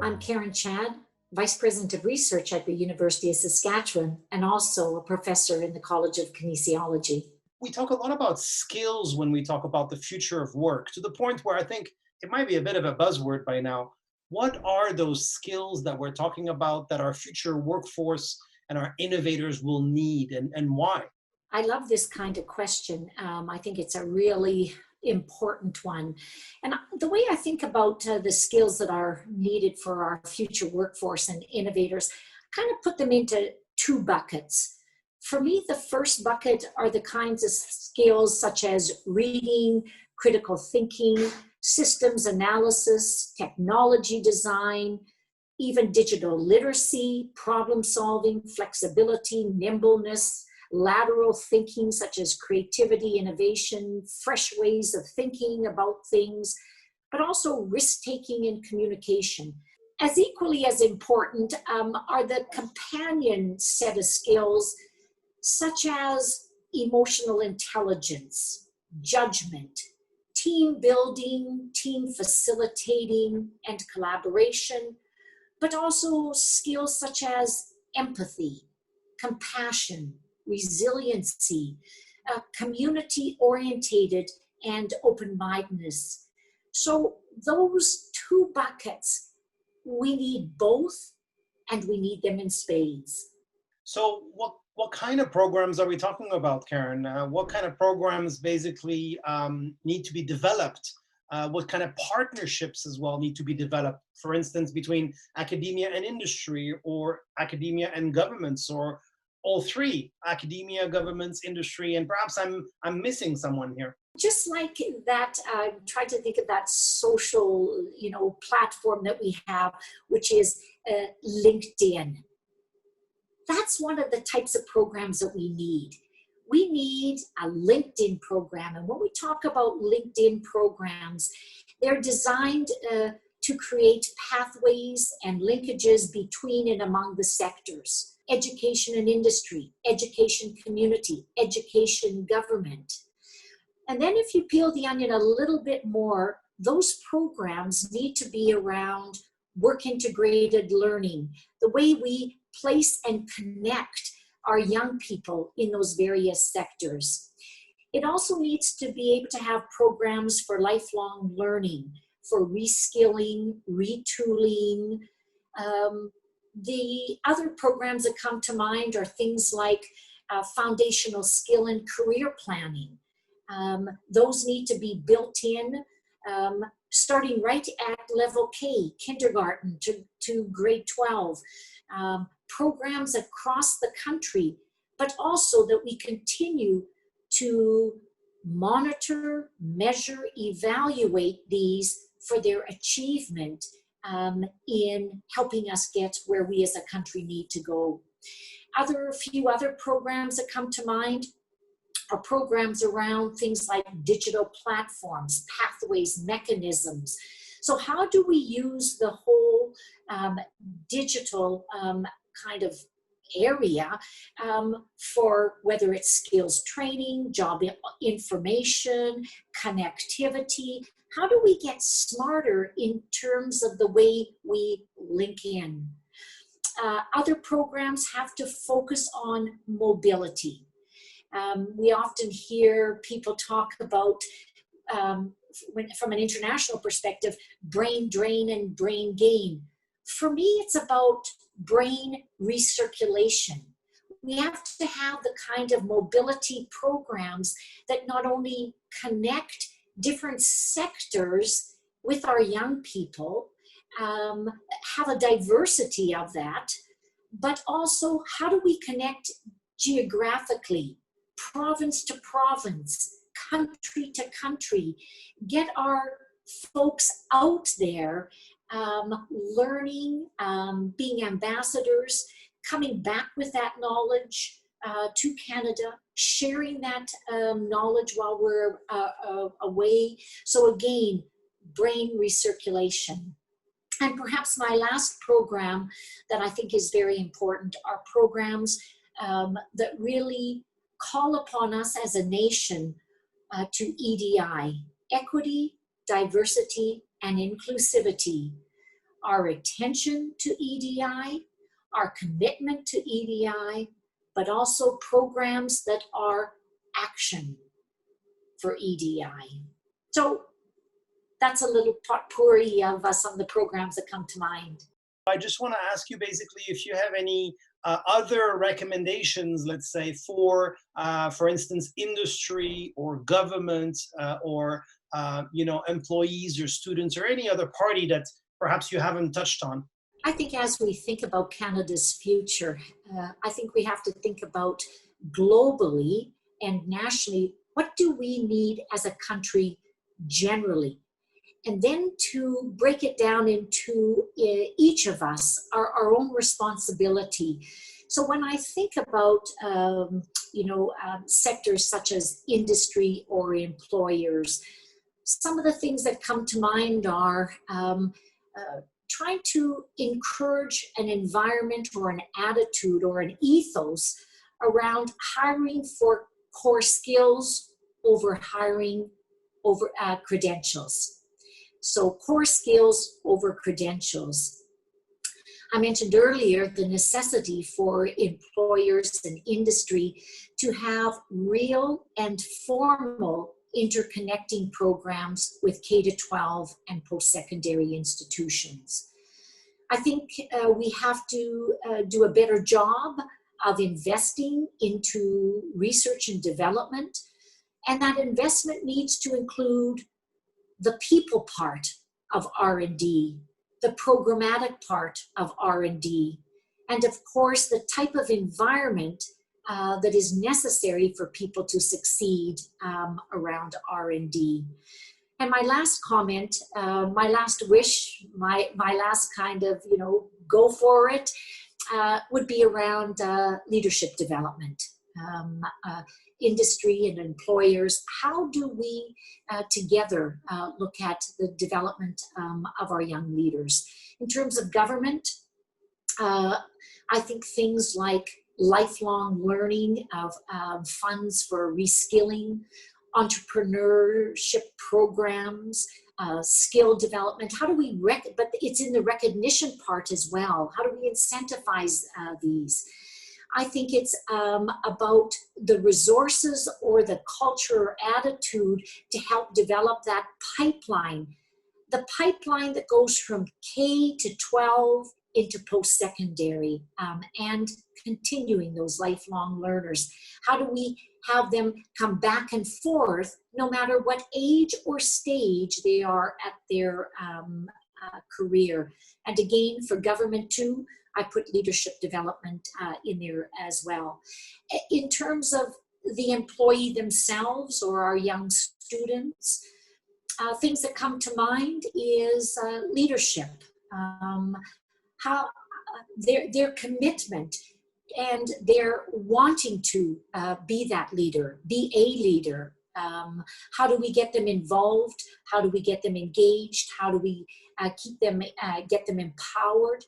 I'm Karen Chad, Vice President of Research at the University of Saskatchewan, and also a professor in the College of Kinesiology. We talk a lot about skills when we talk about the future of work, to the point where I think it might be a bit of a buzzword by now. What are those skills that we're talking about that our future workforce and our innovators will need, and why? I love this kind of question. I think it's a really important one. And the way I think about the skills that are needed for our future workforce and innovators, I kind of put them into two buckets. For me, the first bucket are the kinds of skills such as reading, critical thinking, systems analysis, technology design, even digital literacy, problem solving, flexibility, nimbleness, lateral thinking such as creativity, innovation, fresh ways of thinking about things, but also risk-taking and communication. As equally as important are the companion set of skills such as emotional intelligence, judgment, team building, team facilitating, and collaboration, but also skills such as empathy, compassion, resiliency, community-orientated, and open-mindedness. So those two buckets, we need both, and we need them in spades. So what kind of programs are we talking about, Karen? What kind of programs basically need to be developed? What kind of partnerships as well need to be developed, for instance, between academia and industry, or academia and governments, or all three: academia, governments, industry, and perhaps I'm missing someone here. Just like that, I try to think of that social, platform that we have, which is LinkedIn. That's one of the types of programs that we need. We need a LinkedIn program. And when we talk about LinkedIn programs, they're designed to create pathways and linkages between and among the sectors: education and industry, education community, education government. And then if you peel the onion a little bit more, those programs need to be around work integrated learning, the way we place and connect our young people in those various sectors. It also needs to be able to have programs for lifelong learning, for reskilling, retooling. The other programs that come to mind are things like foundational skill and career planning. Those need to be built in, starting right at level K, kindergarten to grade 12. Programs across the country, but also that we continue to monitor, measure, evaluate these for their achievement in helping us get where we as a country need to go. A few other programs that come to mind are programs around things like digital platforms, pathways, mechanisms. So how do we use the whole digital kind of area for whether it's skills training, job information, connectivity? How do we get smarter in terms of the way we link in? Other programs have to focus on mobility. We often hear people talk about, from an international perspective, brain drain and brain gain. For me, it's about brain recirculation. We have to have the kind of mobility programs that not only connect different sectors with our young people, have a diversity of that, but also how do we connect geographically, province to province, country to country, get our folks out there learning, being ambassadors, coming back with that knowledge to Canada, sharing that knowledge while we're away. So again, brain recirculation. And perhaps my last program that I think is very important are programs that really call upon us as a nation to EDI, equity, diversity, and inclusivity. our attention to EDI, our commitment to EDI, but also programs that are action for EDI. So that's a little potpourri of some of the programs that come to mind. I just want to ask you basically if you have any other recommendations, let's say, for instance, industry or government or employees or students or any other party that perhaps you haven't touched on. I think as we think about Canada's future, I think we have to think about globally and nationally, what do we need as a country generally? And then to break it down into each of us, our own responsibility. So when I think about, sectors such as industry or employers, some of the things that come to mind are trying to encourage an environment or an attitude or an ethos around hiring for core skills over hiring over credentials. So core skills over credentials. I mentioned earlier the necessity for employers and industry to have real and formal interconnecting programs with K-12 and post-secondary institutions. I think we have to do a better job of investing into research and development, and that investment needs to include the people part of R&D, the programmatic part of R&D, and of course the type of environment that is necessary for people to succeed around R&D. And my last comment, my last wish, my last kind of, go for it, would be around leadership development. Industry and employers, how do we together look at the development of our young leaders? In terms of government, I think things like lifelong learning of funds for reskilling, entrepreneurship programs, skill development. How do we, but it's in the recognition part as well. How do we incentivize these? I think it's about the resources or the culture or attitude to help develop that pipeline. The pipeline that goes from K to 12 into post-secondary and continuing those lifelong learners. How do we have them come back and forth no matter what age or stage they are at their career? And again, for government too, I put leadership development in there as well. In terms of the employee themselves or our young students, things that come to mind is leadership, how their commitment and their wanting to be that leader, be a leader. How do we get them involved? How do we get them engaged? How do we keep them, get them empowered?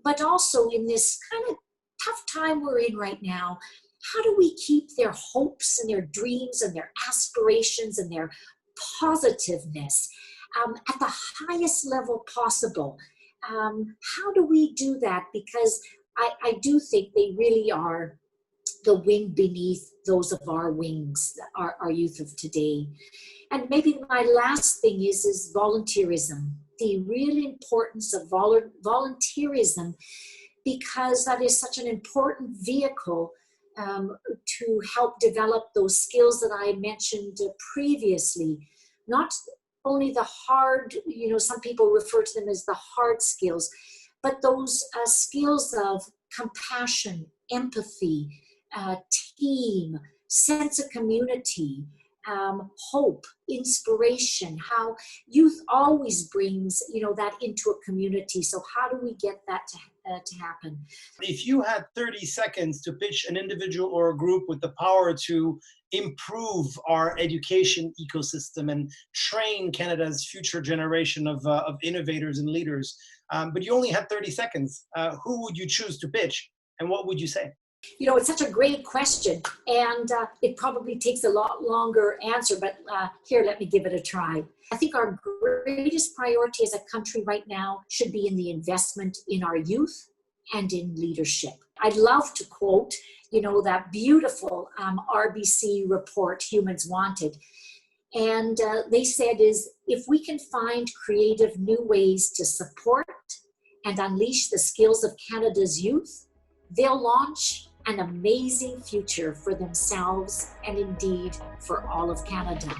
But also in this kind of tough time we're in right now, how do we keep their hopes and their dreams and their aspirations and their positiveness at the highest level possible? How do we do that? Because I do think they really are the wing beneath those of our wings, our youth of today. And maybe my last thing is volunteerism, the real importance of volunteerism, because that is such an important vehicle to help develop those skills that I mentioned previously. Not only the hard, some people refer to them as the hard skills, but those skills of compassion, empathy, team, sense of community, hope, inspiration, how youth always brings, that into a community. So how do we get that to happen? If you had 30 seconds to pitch an individual or a group with the power to improve our education ecosystem and train Canada's future generation of innovators and leaders, but you only had 30 seconds, who would you choose to pitch and what would you say? You know, it's such a great question, and it probably takes a lot longer answer, but here, let me give it a try. I think our greatest priority as a country right now should be in the investment in our youth and in leadership. I'd love to quote, you know, that beautiful RBC report, Humans Wanted. And they said is, if we can find creative new ways to support and unleash the skills of Canada's youth, they'll launch an amazing future for themselves and indeed for all of Canada.